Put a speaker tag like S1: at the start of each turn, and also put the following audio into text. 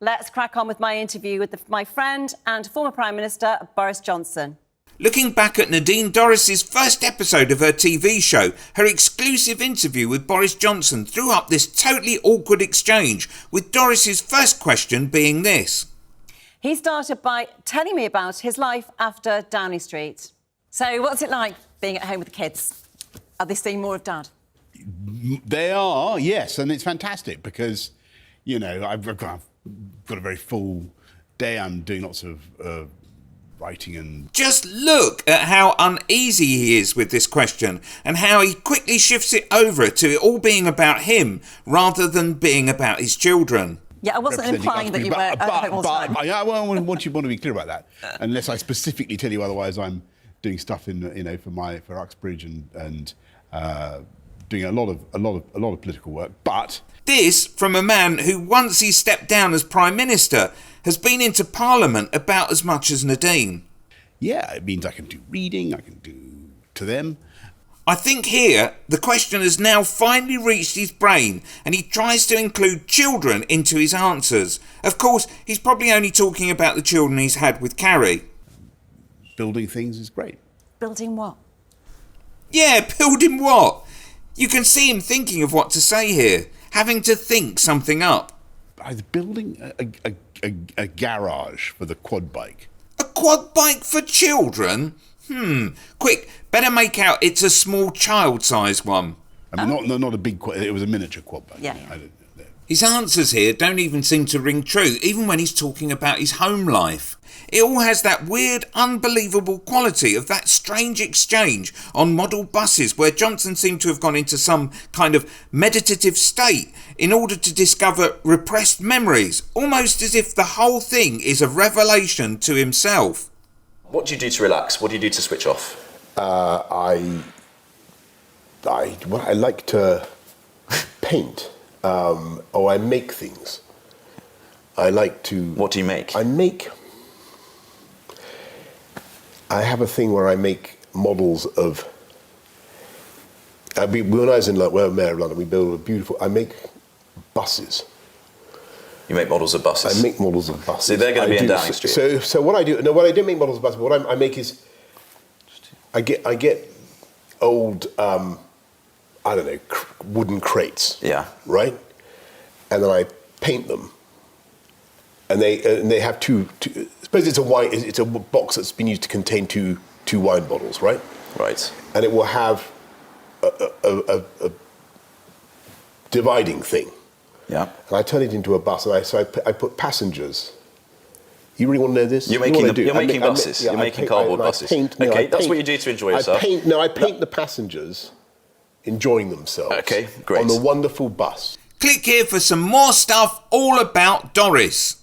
S1: Let's crack on with my interview with my friend and former Prime Minister, Boris Johnson.
S2: Looking back at Nadine Dorries' first episode of her TV show, her exclusive interview with Boris Johnson threw up this totally awkward exchange, with Dorries' first question being this.
S1: He started by telling me about his life after Downing Street. So what's it like being at home with the kids? Are they seeing more of Dad?
S3: They are, yes, and it's fantastic because, you know, I've got a very full day. I'm doing lots of writing and...
S2: Just look at how uneasy he is with this question and how he quickly shifts it over to it all being about him rather than being about his children.
S1: Yeah, I wasn't implying that you were at home all the time.
S3: I want to be clear about that, unless I specifically tell you otherwise. I'm doing stuff for Uxbridge and doing a lot of political work. But
S2: this from a man who, once he stepped down as Prime Minister, has been into Parliament about as much as Nadine.
S3: Yeah, it means I can do reading, I can do to them.
S2: I think here the question has now finally reached his brain and he tries to include children into his answers. Of course, he's probably only talking about the children he's had with Carrie.
S3: Building things is great.
S1: Building what?
S2: Yeah, building what? You can see him thinking of what to say here, having to think something up.
S3: I was building a garage for the quad bike.
S2: A quad bike for children? Quick, better make out it's a small child-sized one.
S3: I mean, not a big quad, it was a miniature quad bike.
S1: Yeah.
S2: His answers here don't even seem to ring true, even when he's talking about his home life. It all has that weird, unbelievable quality of that strange exchange on model buses where Johnson seemed to have gone into some kind of meditative state in order to discover repressed memories, almost as if the whole thing is a revelation to himself.
S4: What do you do to relax? What do you do to switch off?
S5: I like to paint, or I make things. I like to...
S4: What do you make?
S5: I have a thing where I make models of... when I was in London, Mayor of London, we built a beautiful... I make buses.
S4: You make models of buses?
S5: I make models of buses.
S4: So they're going to be in Downing Street?
S5: So what I do... No, what I don't make models of buses, but what I make is... I get old, wooden crates.
S4: Yeah.
S5: Right? And then I paint them. And they have two suppose it's a box that's been used to contain two wine bottles, right?
S4: Right.
S5: And it will have a dividing thing.
S4: Yeah.
S5: And I turn it into a bus, and I put passengers. You really want to know this?
S4: You're making buses. You're making cardboard buses. That's what you do to enjoy yourself.
S5: I paint the passengers enjoying themselves.
S4: Okay, great.
S5: On the wonderful bus.
S2: Click here for some more stuff all about Dorries.